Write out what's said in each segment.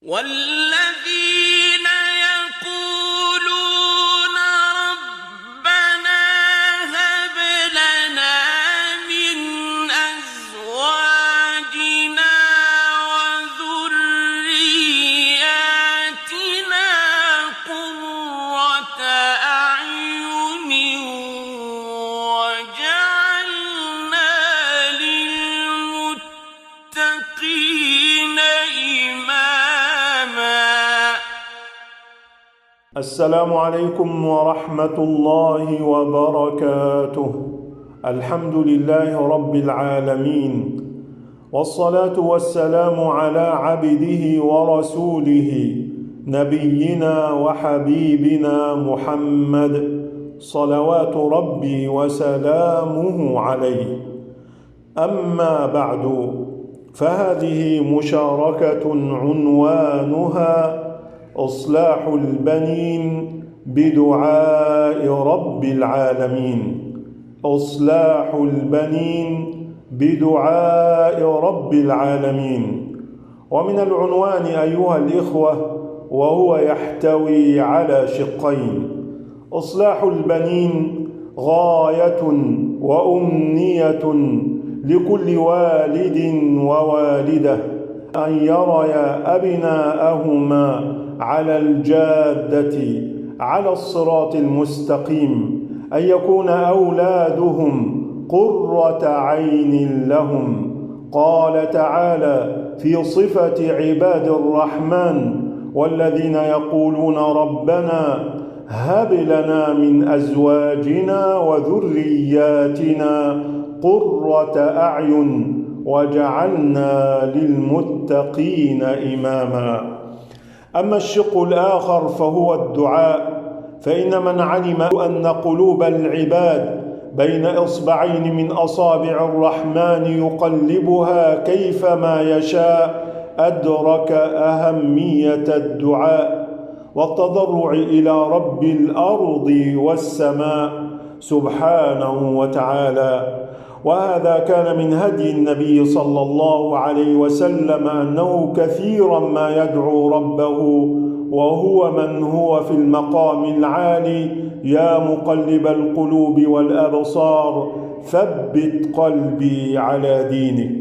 والذين يقولون ربنا هب لنا من أزواجنا وذرياتنا قرة أعين وجعلنا للمتقين إماما. السلام عليكم ورحمة الله وبركاته. الحمد لله رب العالمين، والصلاة والسلام على عبده ورسوله نبينا وحبيبنا محمد صلوات ربي وسلامه عليه. أما بعد، فهذه مشاركة عنوانها إصلاح البنين بدعاء رب العالمين. إصلاح البنين بدعاء رب العالمين. ومن العنوان أيها الإخوة، وهو يحتوي على شقين: إصلاح البنين غاية وأمنية لكل والد ووالدة أن يريا أبناءهما على الجادة، على الصراط المستقيم، أن يكون أولادهم قرة عين لهم. قال تعالى في صفة عباد الرحمن: والذين يقولون ربنا هب لنا من أزواجنا وذرياتنا قرة أعين وجعلنا للمتقين إماما. أما الشق الآخر فهو الدعاء، فإن من علم أن قلوب العباد بين إصبعين من أصابع الرحمن يقلبها كيفما يشاء أدرك أهمية الدعاء والتضرع إلى رب الأرض والسماء سبحانه وتعالى. وهذا كان من هدي النبي صلى الله عليه وسلم، أنه كثيرا ما يدعو ربه وهو من هو في المقام العالي: يا مقلب القلوب والأبصار ثبت قلبي على دينك.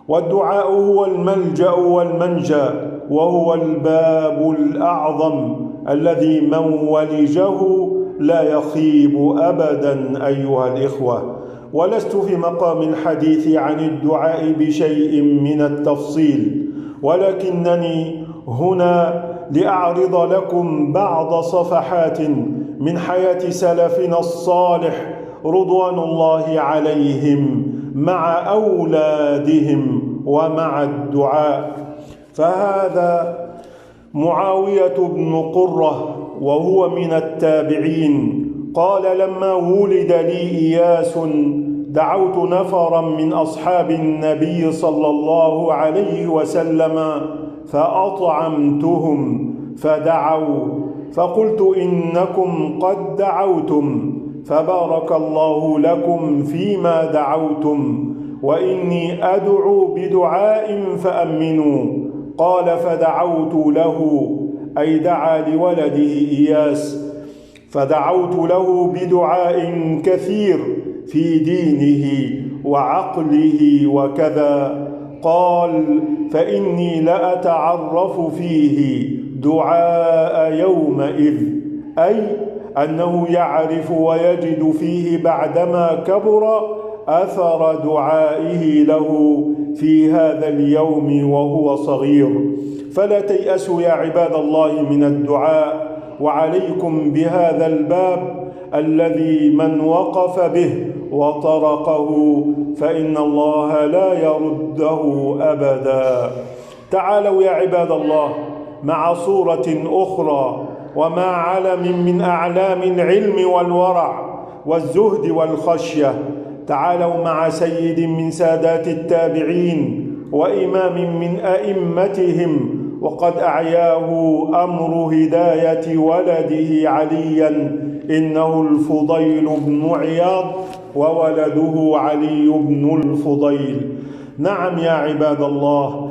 والدعاء هو الملجأ والمنجى، وهو الباب الأعظم الذي من ولجه لا يخيب أبدا أيها الإخوة. ولست في مقام الحديث عن الدعاء بشيء من التفصيل، ولكنني هنا لأعرض لكم بعض صفحات من حياة سلفنا الصالح رضوان الله عليهم مع أولادهم ومع الدعاء. فهذا معاوية بن قرة، وهو من التابعين، قال: لما ولد لي إياس دعوت نفرا من أصحاب النبي صلى الله عليه وسلم فأطعمتهم فدعوا، فقلت: إنكم قد دعوتم، فبارك الله لكم فيما دعوتم، وإني أدعو بدعاء فأمنوا. قال: فدعوت له، أي دعا لولده إياس، فدعوت له بدعاء كثير في دينه وعقله وكذا. قال: فإني لأتعرف فيه دعاء يومئذ، أي أنه يعرف ويجد فيه بعدما كبر أثر دعائه له في هذا اليوم وهو صغير. فلا تيأسوا يا عباد الله من الدعاء، وعليكم بهذا الباب الذي من وقف به وطرقه فإن الله لا يرده أبدا. تعالوا يا عباد الله مع صورة أخرى ومع علم من أعلام العلم والورع والزهد والخشية. تعالوا مع سيد من سادات التابعين وإمام من أئمتهم، وقد أعياه أمر هداية ولده عليا، إنه الفضيل بن عياض وولده علي بن الفضيل. نعم يا عباد الله،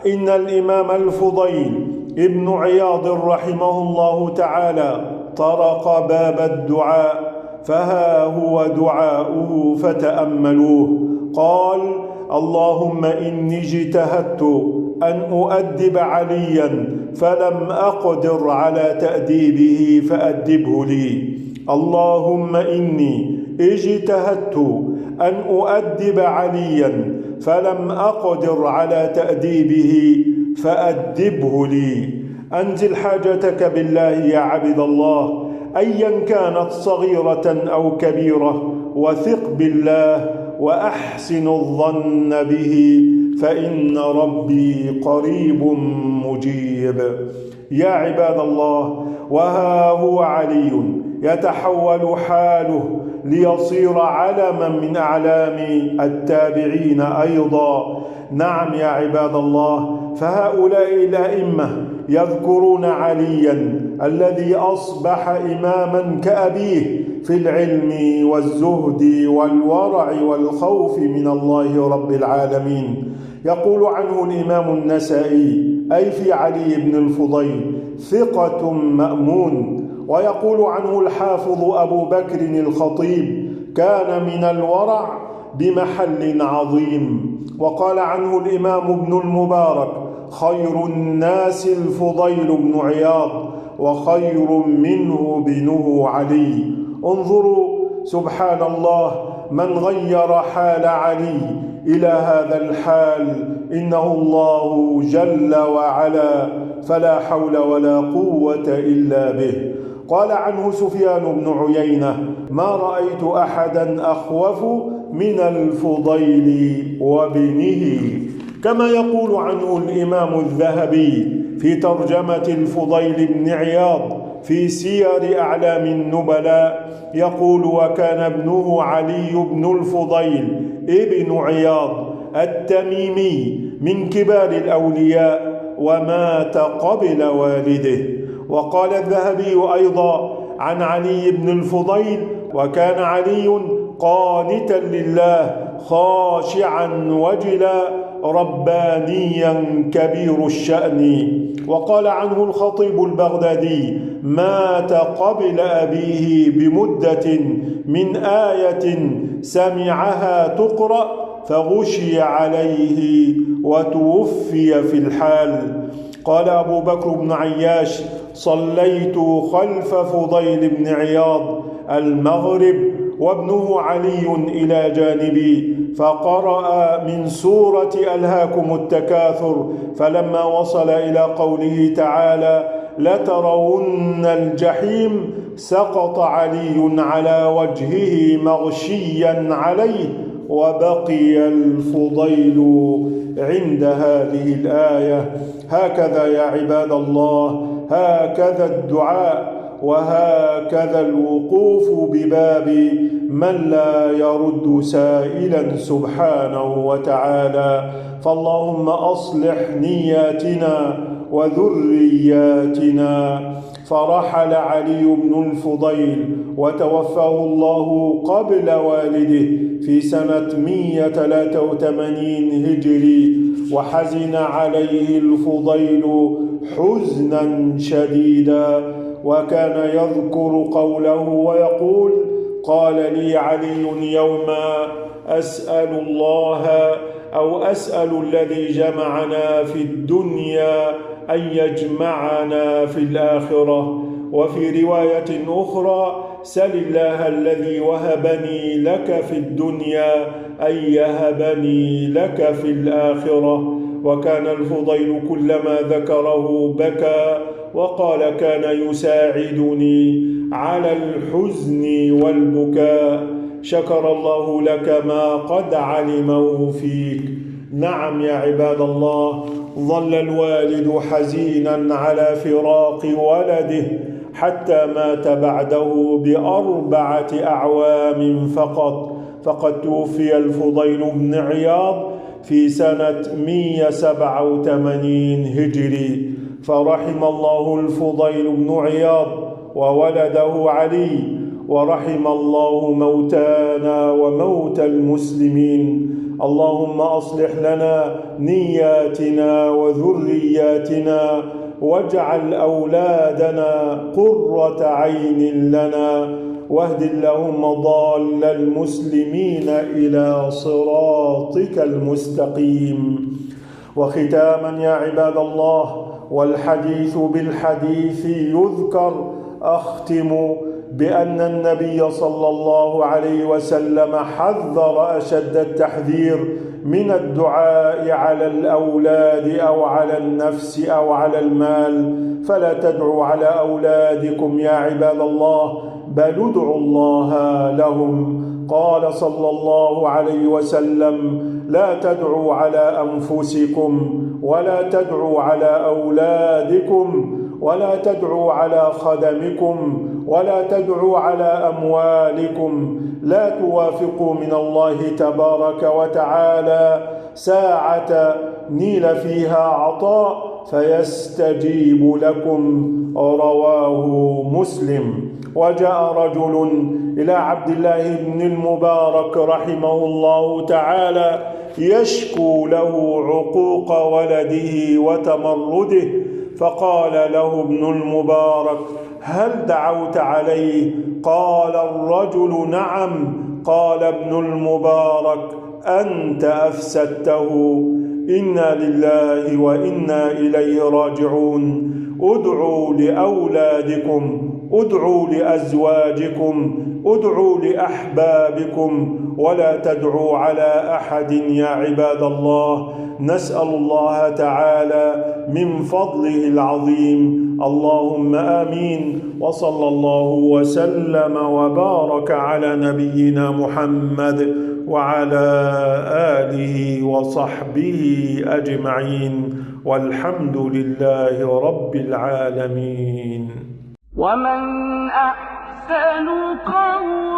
إن الإمام الفضيل ابن عياض رحمه الله تعالى طرق باب الدعاء، فها هو دعاؤه فتأملوه. قال: اللهم إني اجتهدت أن أؤدب عليا فلم أقدر على تأديبه فأدبه لي. اللهم إني اجتهدت أن أؤدب عليا فلم أقدر على تأديبه فأدبه لي. أنزل حاجتك بالله يا عبد الله، أيا كانت صغيرة أو كبيرة، وثق بالله وأحسن الظن به، فإن ربي قريب مجيب. يا عباد الله، وها هو علي يتحول حاله ليصير علما من أعلام التابعين أيضا. نعم يا عباد الله، فهؤلاء الأئمة يذكرون عليا الذي أصبح إماما كأبيه في العلم والزهد والورع والخوف من الله رب العالمين. يقول عنه الإمام النسائي أي في علي بن الفضيل: ثقة مأمون. ويقول عنه الحافظ أبو بكر الخطيب: كان من الورع بمحل عظيم. وقال عنه الإمام ابن المبارك: خير الناس الفضيل بن عياض، وخير منه بنه علي. انظروا سبحان الله، من غير حال علي إلى هذا الحال إنه الله جل وعلا، فلا حول ولا قوة إلا به. قال عنه سفيان بن عيينة: ما رأيت أحدا أخوف من الفضيل وابنه. كما يقول عنه الإمام الذهبي في ترجمة الفضيل بن عياض في سير أعلام النبلاء، يقول: وكان ابنه علي بن الفضيل ابن عياض التميمي من كبار الأولياء، ومات قبل والده. وقال الذهبي أيضا عن علي بن الفضيل: وكان علي قانتا لله خاشعا وجلا ربانيا كبير الشأن. وقال عنه الخطيب البغدادي: مات قبل أبيه بمدة من آية سمعها تقرأ فغشي عليه وتوفي في الحال. قال أبو بكر بن عياش: صليت خلف فضيل بن عياض المغرب وابنه علي إلى جانبي، فقرأ من سورة ألهاكم التكاثر، فلما وصل إلى قوله تعالى: لترون الجحيم، سقط علي على وجهه مغشيا عليه، وبقي الفضيل عند هذه الآية. هكذا يا عباد الله، هكذا الدعاء، وهكذا الوقوف بباب من لا يرد سائلا سبحانه وتعالى. فاللهم أصلح نياتنا وذرياتنا. فرحل علي بن الفضيل وتوفاه الله قبل والده في سنة 183 هجري، وحزن عليه الفضيل حزنا شديدا، وكان يذكر قوله ويقول: قال لي علي يوما: أسأل الله أو أسأل الذي جمعنا في الدنيا أن يجمعنا في الآخرة. وفي رواية أخرى: سل الله الذي وهبني لك في الدنيا أن يهبني لك في الآخرة. وكان الفضيل كلما ذكره بكى، وقال: كان يساعدني على الحزن والبكاء. شكر الله لك ما قد علمه فيك. نعم يا عباد الله، ظل الوالد حزينا على فراق ولده حتى مات بعده ب4 أعوام فقط، فقد توفي الفضيل بن عياض في سنة 187 هجري. فرحم الله الفضيل بن عياض وولده علي، ورحم الله موتانا وموتى المسلمين. اللهم أصلح لنا نياتنا وذرياتنا، واجعل أولادنا قرة عين لنا، واهد اللهم ضال المسلمين إلى صراطك المستقيم. وختاما يا عباد الله، والحديث بالحديث يذكر، أختم بأن النبي صلى الله عليه وسلم حذر أشد التحذير من الدعاء على الأولاد أو على النفس أو على المال، فلا تدعوا على أولادكم يا عباد الله، بل ادعوا الله لهم. قال صلى الله عليه وسلم: لا تدعوا على أنفسكم، ولا تدعوا على أولادكم، ولا تدعوا على خدمكم، ولا تدعوا على أموالكم، لا توافقوا من الله تبارك وتعالى ساعة نيل فيها عطاء فيستجيب لكم. رواه مسلم. وجاء رجل إلى عبد الله بن المبارك رحمه الله تعالى يشكو له عقوق ولده وتمرده، فقال له ابن المبارك: هل دعوت عليه؟ قال الرجل: نعم. قال ابن المبارك: أنت أفسدته. إنا لله وإنا إليه راجعون. ادعوا لأولادكم، ادعوا لأزواجكم، ادعوا لأحبابكم، ولا تدعوا على أحد يا عباد الله. نسأل الله تعالى من فضله العظيم. اللهم آمين. وصلى الله وسلم وبارك على نبينا محمد وعلى آله وصحبه أجمعين، والحمد لله رب العالمين. ومن أحسن قولا